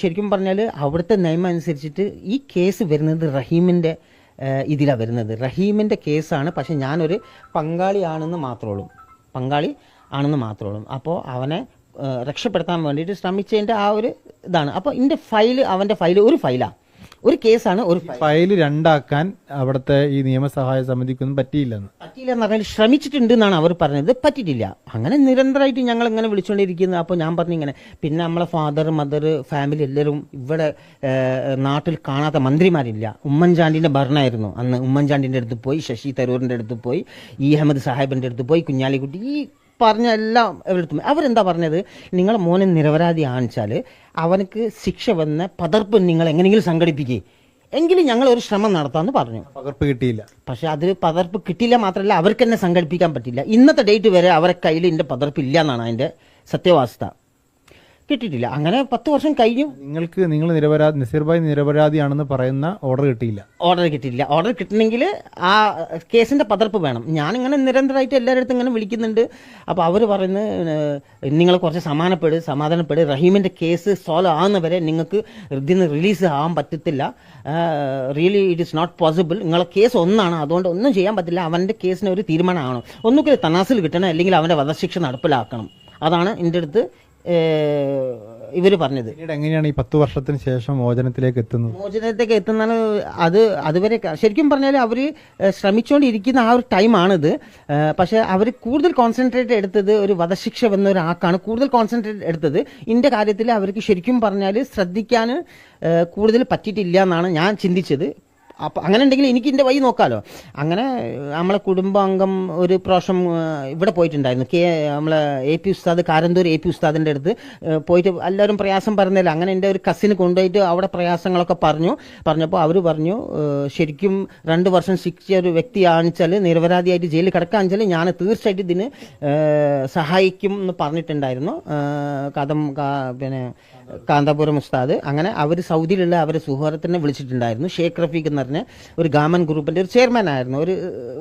ശരിക്കും പറഞ്ഞാൽ അവിടുത്തെ നിയമം അനുസരിച്ചിട്ട് ഈ കേസ് വരുന്നത് റഹീമിൻ്റെ ഇതിലാണ് വരുന്നത്. റഹീമിൻ്റെ കേസാണ്. പക്ഷെ ഞാനൊരു പങ്കാളി ആണെന്ന് മാത്രമേ ഉള്ളൂ. അപ്പോൾ അവനെ രക്ഷപ്പെടുത്താൻ വേണ്ടിയിട്ട് ശ്രമിച്ചതിൻ്റെ ആ ഒരു ഇതാണ്. അപ്പോൾ എൻ്റെ അവൻ്റെ ഫയൽ ഒരു ഫയലാണ്, ഒരു കേസാണ്. ഒരു ഫയൽ രണ്ടാക്കാൻ അവിടുത്തെ ഈ നിയമസഹായ സമിതിക്കൊന്നും പറ്റിയില്ലെന്ന് പറഞ്ഞാൽ ശ്രമിച്ചിട്ടുണ്ട് എന്നാണ് അവർ പറഞ്ഞത്. പറ്റിയിട്ടില്ല. അങ്ങനെ നിരന്തരമായിട്ട് ഞങ്ങൾ ഇങ്ങനെ വിളിച്ചുകൊണ്ടിരിക്കുന്നത്. അപ്പോൾ ഞാൻ പറഞ്ഞു ഇങ്ങനെ. പിന്നെ നമ്മളെ ഫാദർ മദർ ഫാമിലി എല്ലാവരും ഇവിടെ നാട്ടിൽ കാണാത്ത മന്ത്രിമാരില്ല. ഉമ്മൻചാണ്ടിൻ്റെ ഭരണമായിരുന്നു അന്ന്. ഉമ്മൻചാണ്ടിൻ്റെ അടുത്ത് പോയി, ശശി തരൂരിൻ്റെ അടുത്ത് പോയി, അഹമ്മദ് സാഹിബിൻ്റെ അടുത്ത് പോയി, കുഞ്ഞാലിക്കുട്ടി, ഈ പറഞ്ഞ എല്ലാം എവിടെത്തും. അവരെന്താ പറഞ്ഞത്, നിങ്ങളെ മോനെ നിരപരാധി ആണിച്ചാൽ അവനക്ക് ശിക്ഷ വന്ന പകർപ്പ് നിങ്ങൾ എങ്ങനെയെങ്കിലും സംഘടിപ്പിക്കുക, എങ്കിലും ഞങ്ങൾ ഒരു ശ്രമം നടത്താമെന്ന് പറഞ്ഞു. പകർപ്പ് കിട്ടിയില്ല. പക്ഷെ അത് പകർപ്പ് കിട്ടിയില്ല മാത്രമല്ല, അവർക്ക് തന്നെ സംഘടിപ്പിക്കാൻ പറ്റില്ല. ഇന്നത്തെ ഡേറ്റ് വരെ അവരെ കയ്യിൽ ഇതിൻ്റെ പകർപ്പ് ഇല്ല എന്നാണ് അതിൻ്റെ സത്യാവസ്ഥ. കിട്ടിയിട്ടില്ല. അങ്ങനെ 10 വർഷം കഴിഞ്ഞു. നിങ്ങൾ നസീർ ഭായ് നിരപരാധിയാണെന്ന് പറയുന്ന ഓർഡർ കിട്ടിയില്ല. ഓർഡർ കിട്ടണമെങ്കിൽ ആ കേസിന്റെ പകർപ്പ് വേണം. ഞാനിങ്ങനെ നിരന്തരമായിട്ട് എല്ലാവരുടെ ഇങ്ങനെ വിളിക്കുന്നുണ്ട്. അപ്പോൾ അവർ പറയുന്നത് നിങ്ങൾ കുറച്ച് സമാധാനപ്പെട്, റഹീമിന്റെ കേസ് സോൾവ് ആകുന്നവരെ നിങ്ങൾക്ക് ഇതിന് റിലീസ് ആവാൻ പറ്റത്തില്ല. Really it is not possible. നിങ്ങളെ കേസ് ഒന്നാണ്, അതുകൊണ്ട് ഒന്നും ചെയ്യാൻ പറ്റില്ല. അവൻ്റെ കേസിന് ഒരു തീരുമാനമാണ്. ഒന്നുകിൽ തനാസിൽ കിട്ടണം, അല്ലെങ്കിൽ അവൻ്റെ വധശിക്ഷ നടപ്പിലാക്കണം. അതാണ് എൻ്റെ അടുത്ത് ഇവർ പറഞ്ഞത്. എങ്ങനെയാണ് ഈ 10 വർഷത്തിന് ശേഷം മോചനത്തിലേക്ക് എത്തുന്നത്? അതുവരെ ശരിക്കും പറഞ്ഞാൽ അവർ ശ്രമിച്ചുകൊണ്ടിരിക്കുന്ന ആ ഒരു ടൈമാണിത്. പക്ഷെ അവർ കൂടുതൽ കോൺസെൻട്രേറ്റ് എടുത്തത് ഒരു വധശിക്ഷ വന്ന ഒരാൾക്കാണ് കൂടുതൽ കോൺസെൻട്രേറ്റ് എടുത്തത്. ഇതിൻ്റെ കാര്യത്തിൽ അവർക്ക് ശരിക്കും പറഞ്ഞാൽ ശ്രദ്ധിക്കാൻ കൂടുതൽ പറ്റിയിട്ടില്ല എന്നാണ് ഞാൻ ചിന്തിച്ചത്. അപ്പോൾ അങ്ങനെ ഉണ്ടെങ്കിൽ എനിക്ക് എൻ്റെ വഴി നോക്കാമല്ലോ. അങ്ങനെ നമ്മളെ കുടുംബാംഗം ഒരു പ്രാവശ്യം ഇവിടെ പോയിട്ടുണ്ടായിരുന്നു. നമ്മളെ AP ഉസ്താദ്, കാരന്തൂർ AP ഉസ്താദിൻ്റെ അടുത്ത് പോയിട്ട് എല്ലാവരും പ്രയാസം പറഞ്ഞില്ല. അങ്ങനെ എൻ്റെ ഒരു കസിന് കൊണ്ടുപോയിട്ട് അവിടെ പ്രയാസങ്ങളൊക്കെ പറഞ്ഞപ്പോൾ അവർ പറഞ്ഞു, ശരിക്കും 2 വർഷം ശിക്ഷ ഒരു വ്യക്തി ആണിച്ചാൽ, നിരപരാധിയായിട്ട് ജയിലിൽ കിടക്കാണെച്ചാൽ ഞാൻ തീർച്ചയായിട്ടും ഇതിന് സഹായിക്കും എന്ന് പറഞ്ഞിട്ടുണ്ടായിരുന്നു കാന്തപുരം ഉസ്താദ്. അങ്ങനെ അവർ സൗദിയിലുള്ള അവരെ സുഹൃത്തിനെ വിളിച്ചിട്ടുണ്ടായിരുന്നു. ഷേഖ് റഫീഖ് എന്ന് പറഞ്ഞ ഒരു ഗാമൻ ഗ്രൂപ്പിന്റെ ഒരു ചെയർമാൻ ആയിരുന്നു, ഒരു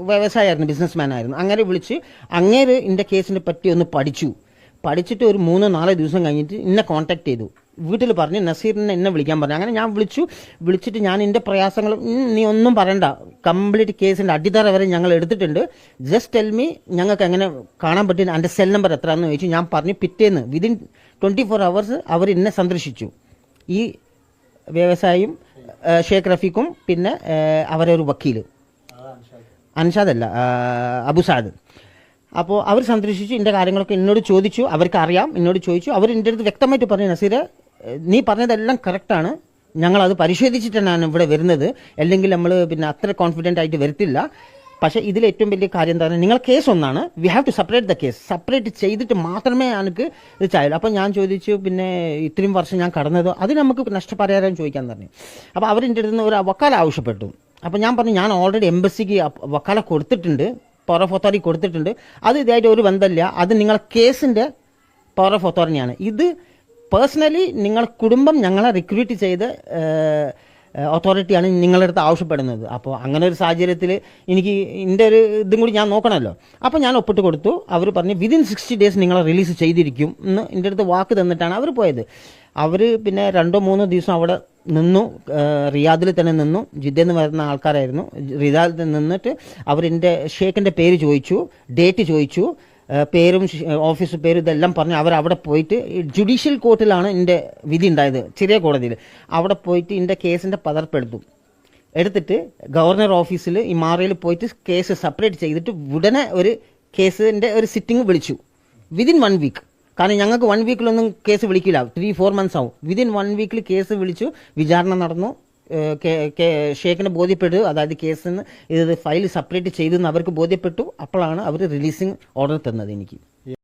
വ്യവസായമായിരുന്നു, ബിസിനസ്മാൻ ആയിരുന്നു. അങ്ങനെ വിളിച്ച് അങ്ങേര് എൻ്റെ കേസിനെ പറ്റി ഒന്ന് പഠിച്ചിട്ട് ഒരു 3-4 ദിവസം കഴിഞ്ഞിട്ട് എന്നെ കോൺടാക്ട് ചെയ്തു. വീട്ടിൽ പറഞ്ഞു നസീറിനെ എന്നെ വിളിക്കാൻ പറഞ്ഞു. അങ്ങനെ ഞാൻ വിളിച്ചിട്ട് ഞാൻ എൻ്റെ പ്രയാസങ്ങൾ, നീ ഒന്നും പറയണ്ട, കംപ്ലീറ്റ് കേസിൻ്റെ അടിത്തറ വരെ ഞങ്ങൾ എടുത്തിട്ടുണ്ട്, ജസ്റ്റ് ടെൽ മീ ഞങ്ങൾക്ക് എങ്ങനെ കാണാൻ പറ്റും, എൻ്റെ സെൽ നമ്പർ എത്രയാണെന്ന് ചോദിച്ചു. ഞാൻ പറഞ്ഞു പിറ്റേന്ന് വിതിൻ 24 hours അവർ എന്നെ സന്ദർശിച്ചു. ഈ വ്യവസായിയും ഷേഖ് റഫീഖും പിന്നെ അവരെ ഒരു വക്കീൽ, അൻഷാദല്ല അബുസാദ്. അപ്പോൾ അവർ സന്ദർശിച്ചു, എൻ്റെ കാര്യങ്ങളൊക്കെ എന്നോട് ചോദിച്ചു. അവർക്ക് അറിയാം, എന്നോട് ചോദിച്ചു. അവർ എൻ്റെ അടുത്ത് വ്യക്തമായിട്ട് പറഞ്ഞു, നസീറെ നീ പറഞ്ഞതെല്ലാം കറക്റ്റാണ്, ഞങ്ങളത് പരിശോധിച്ചിട്ടാണ് ഇവിടെ വരുന്നത്, അല്ലെങ്കിൽ നമ്മൾ പിന്നെ അത്ര കോൺഫിഡൻ്റ് ആയിട്ട് വരത്തില്ല. പക്ഷേ ഇതിൽ ഏറ്റവും വലിയ കാര്യം എന്താ പറയുക, നിങ്ങൾ കേസ് ഒന്നാണ്, we have to separate the case, separate ചെയ്തിട്ട് മാത്രമേ എനിക്ക് ഇത് ചായുള്ളൂ. അപ്പോൾ ഞാൻ ചോദിച്ചു, പിന്നെ ഇത്രയും വർഷം ഞാൻ കടന്നത് അത് നമുക്ക് നഷ്ടപരിഹാരം ചോദിക്കാൻ പറഞ്ഞു. അപ്പോൾ അവരെൻ്റെ അടുത്ത് നിന്ന് ഒരു വക്കാല ആവശ്യപ്പെട്ടു. അപ്പോൾ ഞാൻ പറഞ്ഞു, ഞാൻ ഓൾറെഡി എംബസിക്ക് വക്കാല കൊടുത്തിട്ടുണ്ട്, പവർ ഓഫ് അതോറിറ്റി കൊടുത്തിട്ടുണ്ട്, അത് ഇതായിട്ട് ഒരു ബന്ധമില്ല, അത് നിങ്ങളെ കേസിൻ്റെ പവർ ഓഫ് അതോറിറ്റിയാണ്. ഇത് പേഴ്സണലി നിങ്ങളെ കുടുംബം ഞങ്ങളെ റിക്രൂട്ട് ചെയ്ത് അതോറിറ്റിയാണ് നിങ്ങളുടെ അടുത്ത് ആവശ്യപ്പെടുന്നത്. അപ്പോൾ അങ്ങനെ ഒരു സാഹചര്യത്തിൽ എനിക്ക് എൻ്റെ ഒരു ഇതും കൂടി ഞാൻ നോക്കണമല്ലോ. അപ്പോൾ ഞാൻ ഒപ്പിട്ട് കൊടുത്തു. അവർ പറഞ്ഞു വിതിൻ 60 days നിങ്ങളെ റിലീസ് ചെയ്തിരിക്കും എന്ന് എൻ്റെ അടുത്ത് വാക്ക് തന്നിട്ടാണ് അവർ പോയത്. അവർ പിന്നെ 2-3 ദിവസം അവിടെ നിന്നു, റിയാദിൽ തന്നെ നിന്നു. ജിദ്ദയിൽ നിന്ന് വരുന്ന ആൾക്കാരായിരുന്നു. റിയാദിൽ നിന്നിട്ട് അവരെൻ്റെ ഷേഖിൻ്റെ പേര് ചോദിച്ചു, ഡേറ്റ് ചോദിച്ചു, പേരും ഓഫീസ് പേരും ഇതെല്ലാം പറഞ്ഞ് അവരവിടെ പോയിട്ട് ജുഡീഷ്യൽ കോർട്ടിലാണ് എൻ്റെ വിധി ഉണ്ടായത്, ചെറിയ കോടതിയിൽ. അവിടെ പോയിട്ട് എൻ്റെ കേസിൻ്റെ എടുത്തിട്ട് ഗവർണർ ഓഫീസിൽ ഇമാറയിൽ പോയിട്ട് കേസ് സെപ്പറേറ്റ് ചെയ്തിട്ട് ഉടനെ ഒരു കേസിൻ്റെ ഒരു സിറ്റിംഗ് വിളിച്ചു വിതിൻ 1 week. കാരണം ഞങ്ങൾക്ക് 1 weekലൊന്നും കേസ് വിളിക്കില്ല, 3-4 months ആവും. വിതിൻ 1 week കേസ് വിളിച്ചു, വിചാരണ നടന്നു. ഷേഖിനെ ബോധ്യപ്പെട്ടു, അതായത് കേസിന് ഇത് ഫയൽ സെപ്പറേറ്റ് ചെയ്തെന്ന് അവർക്ക് ബോധ്യപ്പെട്ടു. അപ്പോഴാണ് അവർ റിലീസിങ് ഓർഡർ തന്നത് എനിക്ക്.